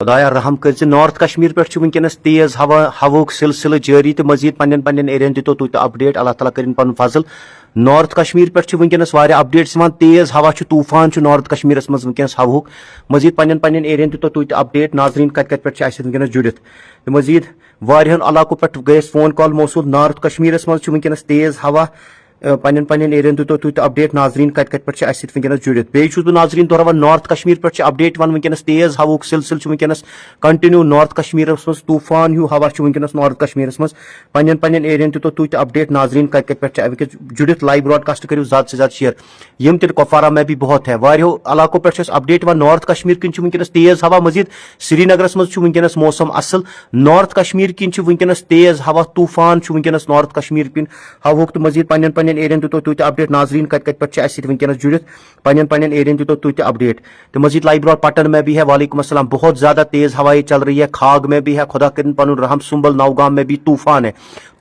خدایا رحم کر نارتھ کشمیر پہ ونکس تیز ہوک سلسلہ جاری تو مزید پن ایرین دتو تھی اپڈیٹ اللہ تعالیٰ کرن پن فضل نارتھ کشمیر پہ ونکس اپڈیٹس تیز ہوا طوفان نارتھ کشمیرس مز ونکس ہوک مزید پن ایرین دتو تھی اپڈیٹ ناظرین کت ونکس جڑت مزید واریاہن علاقوں پہ گئی فون کال موصول نارتھ کشمیرس مز ونکس تیز ہوا پن ایرین دتو تھی اپڈیٹ ناظرین کت ونکس جڑت بیس بہ ناظرین دہراوان نارتھ کشمیر پہ اپڈیٹ ونکس تیز ہوک سلسلہ ونکس کنٹنیو نارتھ کشمیرس مز طوفان ہیو ہوا ونکس نارتھ کشمیرس مز پن ایرین دتو تھی اپڈیٹ ناظرین کت ونکس جڑت لائیو براڈ کاسٹ کرو زیادہ سے زیادہ شیئر یم تل کپوارہ میں بھی بہت ہے واریاہو علاقوں پہ اپڈیٹ نارتھ کشمیر کن ونکس تیز ہوا مزید سری نگرس مز ونکس موسم اصل نارتھ کشمیر کن ونکس تیز ہوا طوفان ونکس نارتھ کشمیر کن ہوک تو مزید پن ایرین دتو تھی اپڈیٹ ناظرین کت ونکس جڑت پن ایرین دتو تھی اپڈیٹ تو مزید لائیو براڈ پٹن میں بھی ہے وعلیکم السلام بہت زیادہ تیز ہوائیں چل رہی ہے کھاگ میں بھی ہے خدا کرن پن رحم سنبل نوگام میں بھی طوفان ہے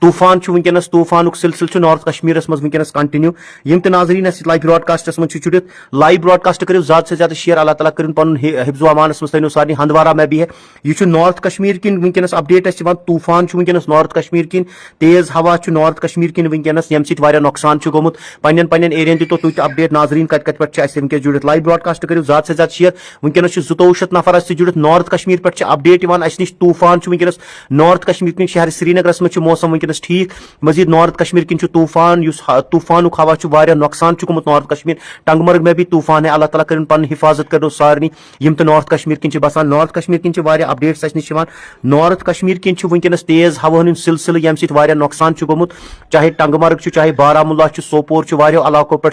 طوفان ونکس طوفان سلسلہ نارتھ کشمیرس مز ونکس کنٹنیو یم ناظرین لائیو براڈ کاسٹس مز جڑت لائیو براڈ کاسٹ کرو زیادہ سے زیادہ شیئر اللہ تعالیٰ کرن پن حفظ و امانس مز تھو سارے ہندوارہ میں بھی ہے یہ نارتھ کشمیر کن ونکس اپڈیٹ طوفان ونکس نارتھ کشمیر کن تیز ہوا نارتھ کشمیر کن ونکس یم سۭتۍ واریاہ نقصان گومت پن ایرین دتو تھی اپڈیٹ ناظرین کت ونکس جڑت لائیو براڈ کاسٹ کرو زیادہ سے زیادہ شیئر ونکس 200 نفر جڑت نارتھ کشمیر پہ اپڈیٹ اس نش طوفان ونکس نارتھ کشمیر کن شہر سری نگرس مز موسم ونکس ٹھیک مزید نارتھ کشمیر کن طوفان طوفان ہوا واریاہ نقصان گومت نارتھ کشمیر ٹنگ مرگ میں بھی طوفان ہے اللہ تعالیٰ کرن پن حفاظت کرو سارے یم تو نارتھ کشمیر کن بسان نارتھ کشمیر کن واریاہ اپڈیٹس اس نش نارتھ کشمیر کن ونکس تیز ہوا ہند سلسلہ یم سۭتۍ واریاہ نقصان گومت چاہے ٹنگ مرگ چاہے بارہمولہ سوپور واریاہو علاقوں پہ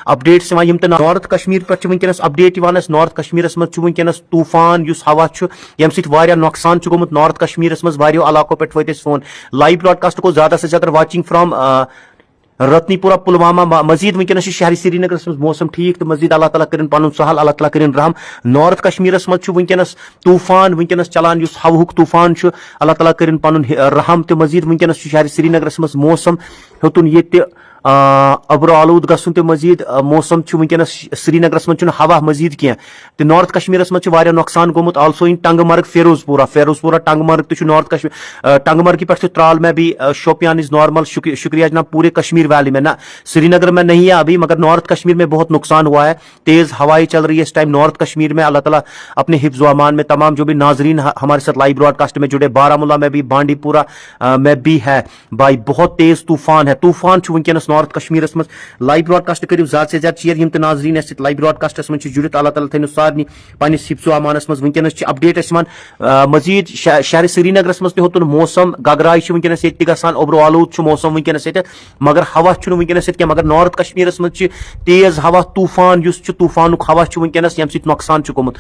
اپڈیٹس یم نارتھ کشمیر پہ ونکس اپڈیٹ نارتھ کشمیرس مز ونکس طوفان ہوا یم سۭتۍ واریاہ نقصان گومت نارتھ کشمیرس مز واریاہو علاقوں پہ وت فون لائیو براڈ کاسٹ کو زیادہ سے زیادہ واچنگ فرام رتنی پورہ پلوامہ مزید ونکس شہر سری نگرس مز موسم ٹھیک تو مزید اللہ تعالیٰ کرن پن سہل اللہ تعالیٰ کرن رحم نارتھ کشمیرس مز ونکس طوفان ونکس چلان ہوک طوفان اللہ تعالیٰ کرن پن رحم تو مزید ونکس شہر سری نگرس مز موسم ہیوتن یہ ابرو آلود گھن تو مزید موسم ونکس سری نگرس مز ہوا مزید کی تو نارتھ کشمیرس مز نقصان گومت آلسو ان ٹنگ مرگ فیروز پورہ ٹنگ مرگ تو نارتھ کشمیر ٹنگ مرگ پہ ترال میں بھی شوپیان از نارمل شکریہ جناب پورے کشمیر ویلی میں نا سری نگر میں نہیں ہے ابھی مگر نارتھ کشمیر میں بہت نقصان ہوا ہے تیز ہوائیں چل رہی ہے اس ٹائم نارتھ کشمیر میں اللہ تعالیٰ اپنے حفظ و امان میں تمام جو بھی ناظرین ہمارے ساتھ لائیو براڈ کاسٹ میں جڑے بارہمولہ میں بھی بانڈی پورہ میں بھی ہے بھائی بہت تیز طوفان ہے طوفان ونکس نارتھ کشمیرس مز لائیو براڈ کاسٹ کرو زیادہ سے زیادہ شیئر یم ناظرین لائیو براڈ کاسٹس مز جڑت اللہ تعالیٰ تھو سارے پنس حفظ و امانس مز ونکس اپڈیٹ مزید شہر سری نگرس مز ہوتن موسم گگرائی ونکس یہ گھان ابرو آلود موسم ونکس مگر ہوا ونکس کی مگر نارتھ کشمیرس مز تیز ہوا طوفان طوفان ہوا ونکس یم سۭتۍ نقصان گومت